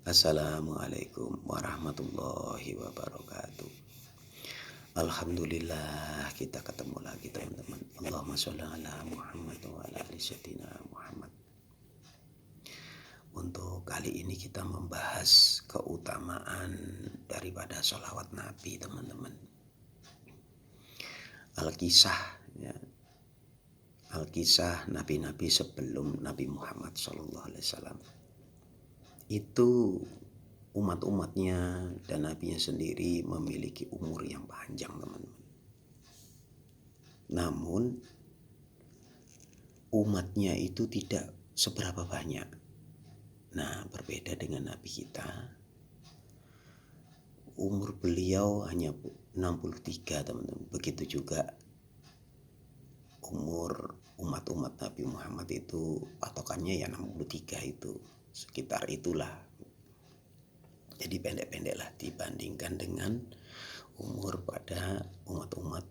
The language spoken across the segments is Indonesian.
Assalamualaikum warahmatullahi wabarakatuh. Alhamdulillah kita ketemu lagi teman-teman. Allahumma sholli ala Muhammad wa ala ali sayyidina Muhammad. Untuk kali ini kita membahas keutamaan daripada sholawat Nabi teman-teman. Al-Kisah ya. Al-Kisah Nabi-Nabi sebelum Nabi Muhammad SAW. Itu umat-umatnya dan nabinya sendiri memiliki umur yang panjang teman-teman. Namun umatnya itu tidak seberapa banyak. Nah, berbeda dengan nabi kita. Umur beliau hanya 63 teman-teman. Begitu juga umur umat-umat Nabi Muhammad itu patokannya ya 63 itu. Sekitar itulah. Jadi pendek-pendek lah dibandingkan dengan umur pada umat-umat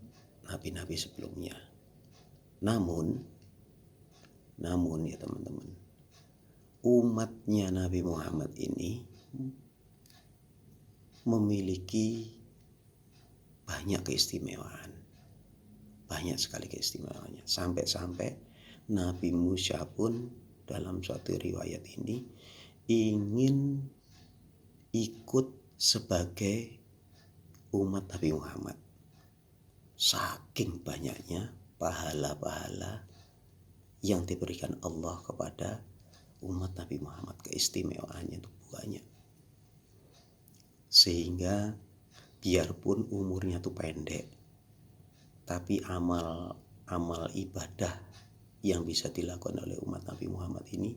nabi-nabi sebelumnya. Namun ya teman-teman, umatnya Nabi Muhammad ini memiliki banyak keistimewaan. Banyak sekali keistimewaannya. Sampai-sampai Nabi Musa pun dalam suatu riwayat ini ingin ikut sebagai umat Nabi Muhammad. Saking banyaknya pahala-pahala yang diberikan Allah kepada umat Nabi Muhammad, keistimewaannya itu banyak. Sehingga biarpun umurnya itu pendek, tapi amal ibadah yang bisa dilakukan oleh umat Nabi Muhammad ini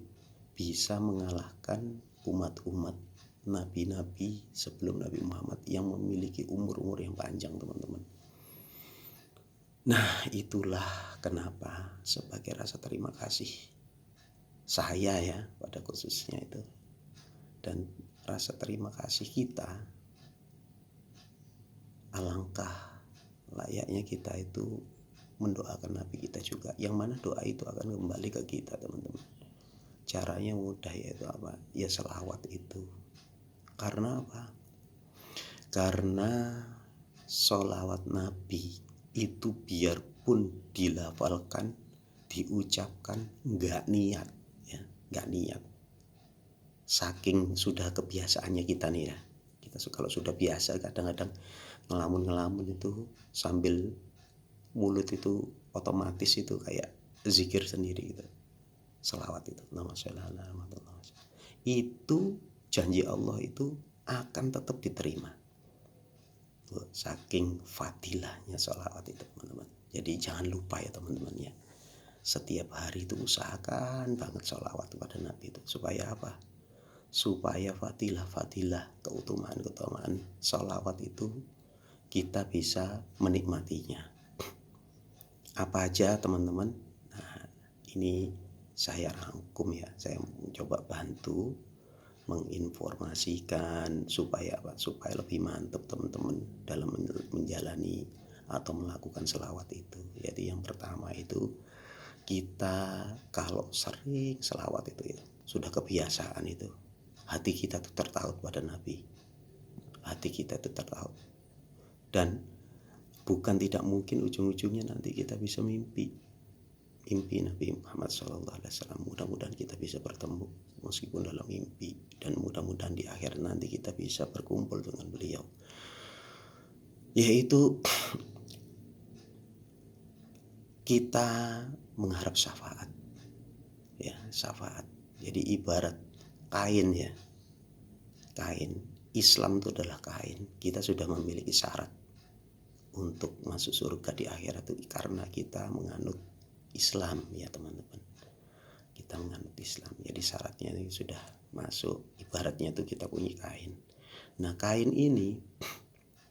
bisa mengalahkan umat-umat nabi-nabi sebelum Nabi Muhammad yang memiliki umur-umur yang panjang teman-teman. Nah, itulah kenapa sebagai rasa terima kasih saya ya pada khususnya itu, dan rasa terima kasih kita, alangkah layaknya kita itu mendoakan Nabi kita juga, yang mana doa itu akan kembali ke kita teman-teman. Caranya mudah, yaitu apa? Ya selawat itu. Karena apa? Karena sholawat Nabi itu biarpun dilafalkan, diucapkan, nggak niat ya, nggak niat. Saking sudah kebiasaannya kita nih ya. Kita kalau sudah biasa kadang-kadang ngelamun itu sambil mulut itu otomatis itu kayak zikir sendiri gitu. Selawat itu, nama sholawat itu janji Allah itu akan tetap diterima. Saking fadilahnya sholawat itu teman-teman. Jadi jangan lupa ya teman-teman ya. Setiap hari itu usahakan banget sholawat kepada Nabi itu. Supaya apa? Supaya fadilah keutamaan sholawat itu kita bisa menikmatinya. Apa aja teman-teman? Nah, ini saya rangkum ya. Saya mencoba bantu menginformasikan supaya lebih mantap teman-teman dalam menjalani atau melakukan selawat itu. Jadi yang pertama itu, kita kalau sering selawat itu ya, sudah kebiasaan itu, hati kita tuh tertaut pada Nabi, hati kita tuh tertaut, dan bukan tidak mungkin ujung-ujungnya nanti kita bisa mimpi Nabi Muhammad SAW. Mudah-mudahan kita bisa bertemu meskipun dalam mimpi, dan mudah-mudahan di akhir nanti kita bisa berkumpul dengan beliau, yaitu kita mengharap syafaat ya, syafaat. Jadi ibarat kain ya, kain Islam itu adalah kain. Kita sudah memiliki syarat untuk masuk surga di akhirat itu karena kita menganut Islam ya teman-teman. Kita menganut Islam, jadi syaratnya ini sudah masuk. Ibaratnya itu kita punya kain. Nah, kain ini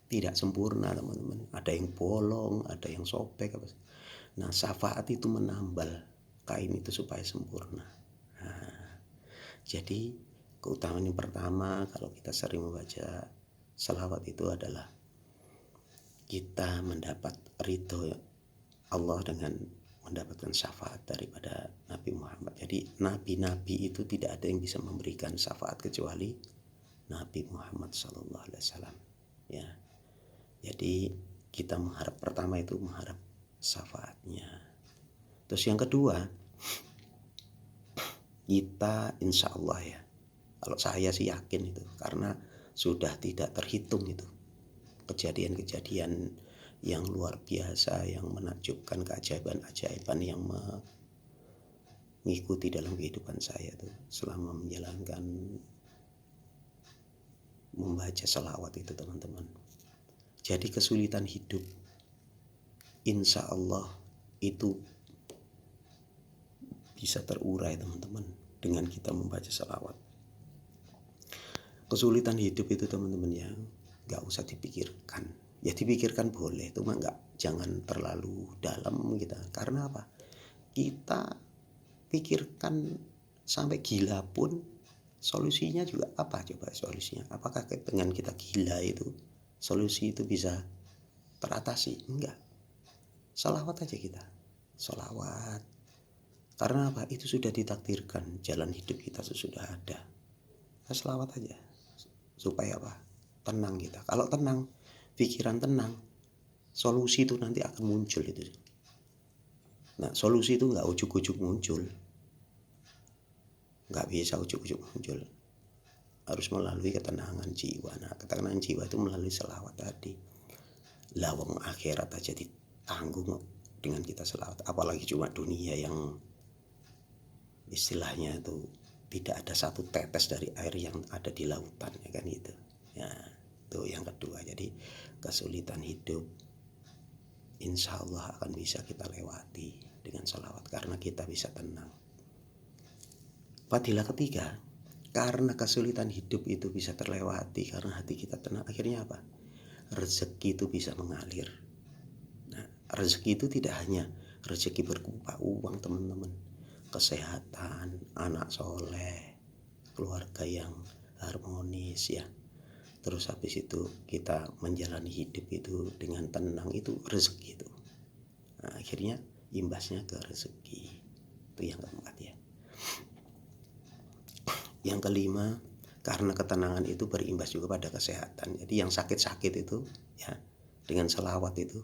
tidak sempurna teman-teman. Ada yang bolong, ada yang sobek. Nah, syafaat itu menambal kain itu supaya sempurna. Nah, jadi keutamaan yang pertama kalau kita sering membaca selawat itu adalah kita mendapat ridho Allah dengan mendapatkan syafaat daripada Nabi Muhammad. Jadi nabi-nabi itu tidak ada yang bisa memberikan syafaat kecuali Nabi Muhammad SAW. Ya, jadi kita mengharap, pertama itu mengharap syafaatnya. Terus yang kedua, kita insya Allah ya, kalau saya sih yakin itu, karena sudah tidak terhitung itu kejadian-kejadian yang luar biasa, yang menakjubkan, keajaiban-ajaiban yang mengikuti dalam kehidupan saya tuh selama menjalankan membaca selawat itu, teman-teman. Jadi kesulitan hidup insya Allah itu bisa terurai, teman-teman, dengan kita membaca selawat. Kesulitan hidup itu, teman-teman, ya gak usah dipikirkan. Ya dipikirkan boleh, cuma jangan terlalu dalam kita. Karena apa? Kita pikirkan sampai gila pun, solusinya juga apa coba solusinya? Apakah dengan kita gila itu solusi itu bisa teratasi? Enggak. Selawat aja kita, selawat. Karena apa? Itu sudah ditakdirkan, jalan hidup kita sudah ada. Kita selawat aja supaya apa? Tenang kita. Kalau tenang, pikiran tenang, solusi itu nanti akan muncul itu. Nah, solusi itu nggak ujuk-ujuk muncul, nggak bisa ujuk-ujuk muncul, harus melalui ketenangan jiwa. Nah, ketenangan jiwa itu melalui selawat tadi. Lawang akhirat aja ditanggung dengan kita selawat, apalagi cuma dunia yang istilahnya itu tidak ada satu tetes dari air yang ada di lautan, ya kan gitu. Ya, itu yang kedua. Jadi kesulitan hidup insya Allah akan bisa kita lewati dengan salawat, karena kita bisa tenang. Fadilah ketiga, karena kesulitan hidup itu bisa terlewati karena hati kita tenang, akhirnya apa? Rezeki itu bisa mengalir. Nah, rezeki itu tidak hanya rezeki berupa uang, teman-teman. Kesehatan, anak soleh, keluarga yang harmonis, ya. Terus habis itu kita menjalani hidup itu dengan tenang, itu rezeki itu. Nah, akhirnya imbasnya ke rezeki. Itu yang keempat ya. Yang kelima, karena ketenangan itu berimbas juga pada kesehatan. Jadi yang sakit-sakit itu ya, dengan selawat itu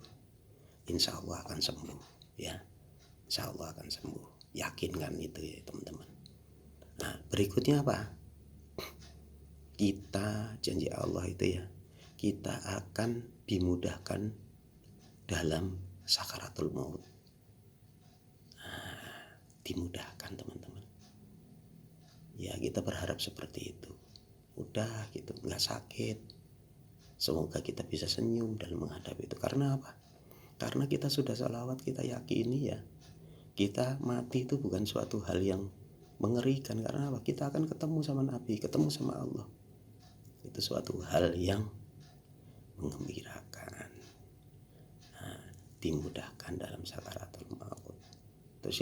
insya Allah akan sembuh ya. Insya Allah akan sembuh. Yakin kan itu ya, teman-teman. Nah, berikutnya apa? Kita janji Allah itu ya, kita akan dimudahkan dalam sakaratul maut. Nah, dimudahkan, teman-teman. Ya, kita berharap seperti itu. Udah gitu, nggak sakit. Semoga kita bisa senyum dalam menghadapi itu. Karena apa? Karena kita sudah salawat, kita yakini ya, kita mati itu bukan suatu hal yang mengerikan. Karena apa? Kita akan ketemu sama Nabi, ketemu sama Allah. Itu suatu hal yang mengembirakan. Nah, dimudahkan dalam sakaratul maut. Terus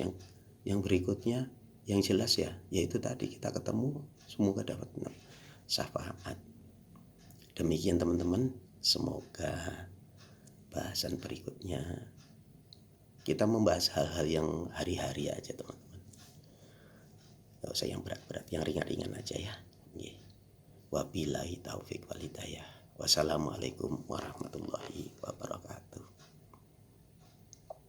yang berikutnya, yang jelas ya, yaitu tadi kita ketemu, semoga dapat syafaat. Demikian, teman-teman, semoga bahasan berikutnya kita membahas hal-hal yang hari-hari aja, teman-teman. Gak usah yang berat-berat, yang ringan-ringan aja ya. Wabillahi taufik wal hidayah. Wassalamualaikum warahmatullahi wabarakatuh.